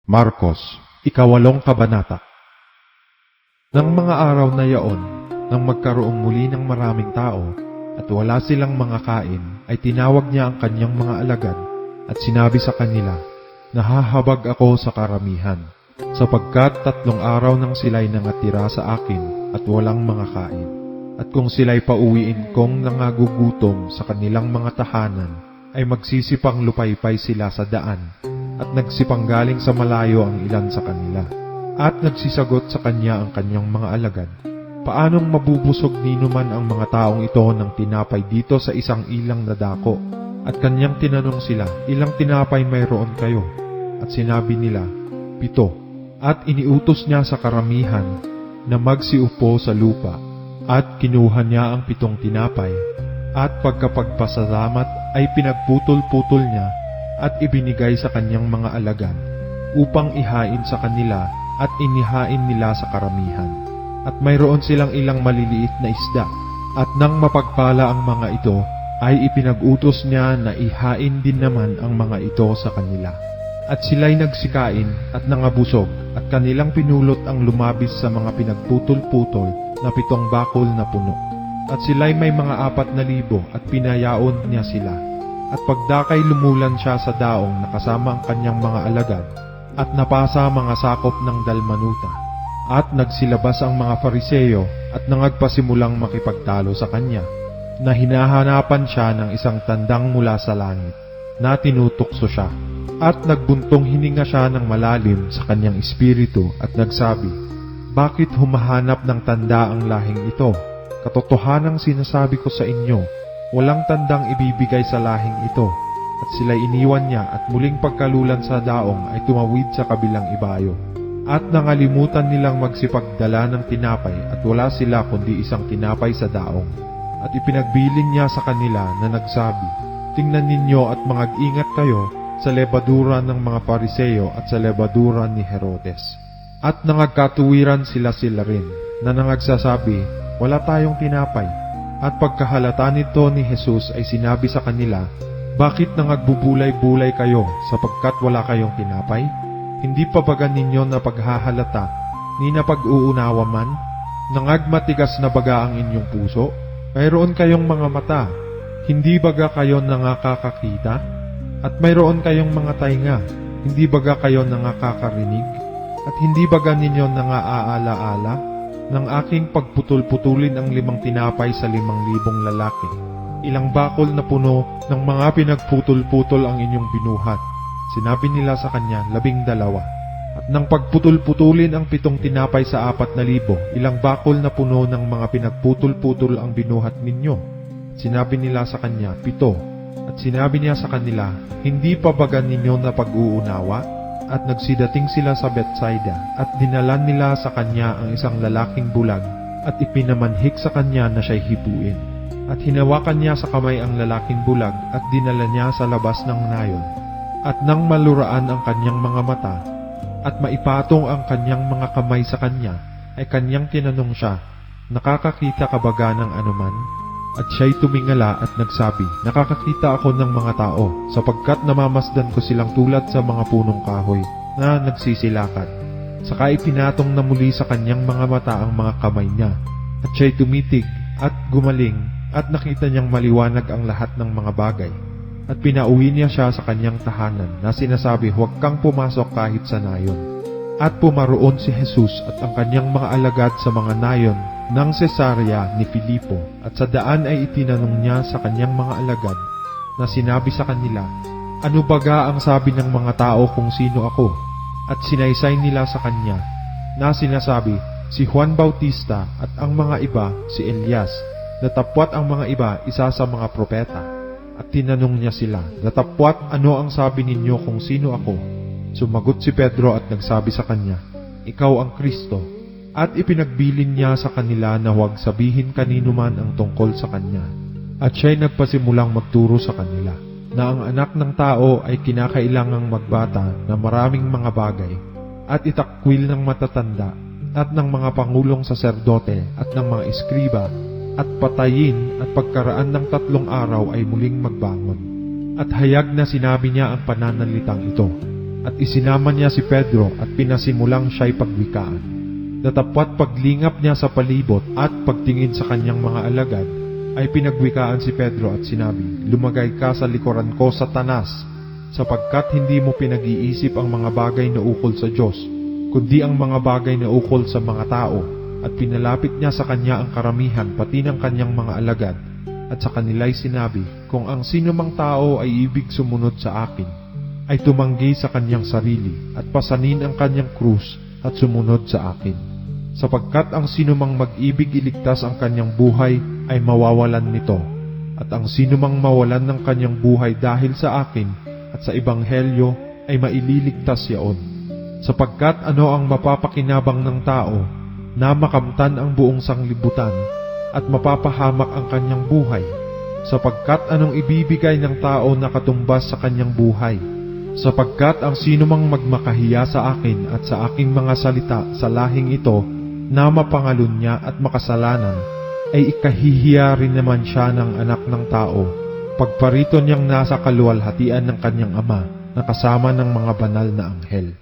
Marcos, 8 kabanata. Nang mga araw na yaon, nang magkaroong muli ng maraming tao, at wala silang mga kain, ay tinawag niya ang kanyang mga alagad, at sinabi sa kanila, "Nahahabag ako sa karamihan, sapagkat 3 araw nang sila'y nangatira sa akin, at walang mga kain. At kung sila'y pauwiin kong nangagugutom sa kanilang mga tahanan, ay magsisipang lupaypay sila sa daan, at nagsipanggaling sa malayo ang ilan sa kanila." At nagsisagot sa kanya ang kanyang mga alagad, "Paanong mabubusog nino man ang mga taong ito ng tinapay dito sa isang ilang na dako?" At kanyang tinanong sila, "Ilang tinapay mayroon kayo?" At sinabi nila, 7. At iniutos niya sa karamihan na magsiupo sa lupa, at kinuha niya ang 7 tinapay, at pagkapagpasalamat ay pinagputol-putol niya at ibinigay sa kanyang mga alagad upang ihain sa kanila, at inihain nila sa karamihan. At mayroon silang ilang maliliit na isda, at nang mapagpala ang mga ito, ay ipinag-utos niya na ihain din naman ang mga ito sa kanila. At sila'y nagsikain at nangabusog, at kanilang pinulot ang lumabis sa mga pinagputol-putol na 7 bakol na puno. At sila'y may mga 4,000, at pinayaon niya sila. At pagdakay lumulan siya sa daong nakasama ang kanyang mga alagad, at napasa mga sakop ng dalmanuta. At nagsilabas ang mga Fariseyo at nangagpasimulang makipagtalo sa kanya, na hinahanapan siya ng isang tandang mula sa langit, na tinutukso siya. At nagbuntong hininga siya ng malalim sa kanyang espiritu at nagsabi, "Bakit humahanap ng tanda ang lahing ito? Katotohanang sinasabi ko sa inyo, walang tandang ibibigay sa lahing ito." At sila'y iniwan niya, at muling pagkalulan sa daong ay tumawid sa kabilang ibayo. At nangalimutan nilang magsipagdala ng tinapay, at wala sila kundi isang tinapay sa daong. At ipinagbilin niya sa kanila na nagsabi, "Tingnan ninyo at mag-ingat kayo sa lebadura ng mga Pariseo at sa lebadura ni Herodes." At nangagkatuwiran sila rin, na nangagsasabi, "Wala tayong tinapay." At pagkahalata nito ni Jesus ay sinabi sa kanila, "Bakit nangagbubulay-bulay kayo sapagkat wala kayong tinapay? Hindi pa baga ninyo na paghahalata, ni na pag-uunawa man? Nangagmatigas na baga ang inyong puso? Mayroon kayong mga mata, hindi baga kayo nangakakakita? At mayroon kayong mga tainga, hindi baga kayo nangakakarinig? At hindi baga ninyo nangaaala-ala ng aking pagputol-putulin ang 5 tinapay sa 5,000 lalaki? Ilang bakol na puno ng mga pinagputol-putol ang inyong binuhat?" Sinabi nila sa kanya, 12. At nang pagputol-putulin ang 7 tinapay sa 4,000, ilang bakol na puno ng mga pinagputol-putol ang binuhat ninyo? Sinabi nila sa kanya, 7. At sinabi niya sa kanila, "Hindi pa baga ninyo na pag-uunawa?" At nagsidating sila sa Bethsaida, at dinalan nila sa kanya ang isang lalaking bulag, at ipinamanhik sa kanya na siya'y hipuin. At hinawakan niya sa kamay ang lalaking bulag, at dinala niya sa labas ng nayon. At nang maluraan ang kanyang mga mata, at maipatong ang kanyang mga kamay sa kanya, ay kanyang tinanong siya, "Nakakakita ka baga ng anuman?" At siya'y tumingala at nagsabi, "Nakakakita ako ng mga tao, sapagkat namamasdan ko silang tulad sa mga punong kahoy na nagsisilakat." Saka ipinatong na muli sa kanyang mga mata ang mga kamay niya, at siya'y tumitig at gumaling, at nakita niyang maliwanag ang lahat ng mga bagay. At pinauwi niya siya sa kanyang tahanan, na sinasabi, "Huwag kang pumasok kahit sa nayon." At pumaroon si Jesus at ang kanyang mga alagad sa mga nayon ng Cesarea ni Filipo, at sa daan ay itinanong niya sa kanyang mga alagad, na sinabi sa kanila, "Ano baga ang sabi ng mga tao kung sino ako?" At sinaysay nila sa kanya, na sinasabi, "Si Juan Bautista, at ang mga iba si Elias, natapwat ang mga iba isa sa mga propeta." At tinanong niya sila, "Natapwat, ano ang sabi ninyo kung sino ako?" Sumagot si Pedro at nagsabi sa kanya, "Ikaw ang Kristo." At ipinagbilin niya sa kanila na huwag sabihin kanino man ang tungkol sa kanya. At siya'y nagpasimulang magturo sa kanila, na ang anak ng tao ay kinakailangang magbata na maraming mga bagay, at itakwil ng matatanda, at ng mga pangulong saserdote, at ng mga eskriba, at patayin, at pagkaraan ng 3 araw ay muling magbangon. At hayag na sinabi niya ang pananalitang ito. at isinama niya si Pedro at pinasimulang siya'y pagwikaan. Datapwat paglingap niya sa palibot at pagtingin sa kanyang mga alagad, ay pinagwikaan si Pedro at sinabi, "Lumagay ka sa likuran ko, Satanas, sapagkat hindi mo pinag-iisip ang mga bagay na ukol sa Diyos, kundi ang mga bagay na ukol sa mga tao." At pinalapit niya sa kanya ang karamihan pati ng kanyang mga alagad, at sa kanila'y sinabi, "Kung ang sino mang tao ay ibig sumunod sa akin, ay tumanggi sa kanyang sarili at pasanin ang kanyang krus at sumunod sa akin. Sapagkat ang sino mang mag-ibig iligtas ang kanyang buhay ay mawawalan nito, at ang sino mang mawalan ng kanyang buhay dahil sa akin at sa ebanghelyo ay maililigtas yaon. Sapagkat ano ang mapapakinabang ng tao na makamtan ang buong sanglibutan at mapapahamak ang kanyang buhay? Sapagkat anong ibibigay ng tao na katumbas sa kanyang buhay? Sapagkat ang sino mang magmakahiya sa akin at sa aking mga salita sa lahing ito na mapangalunya at makasalanan, ay ikahihiya rin naman siya ng anak ng tao, pagparito niyang nasa kaluwalhatian ng kanyang ama na kasama ng mga banal na anghel."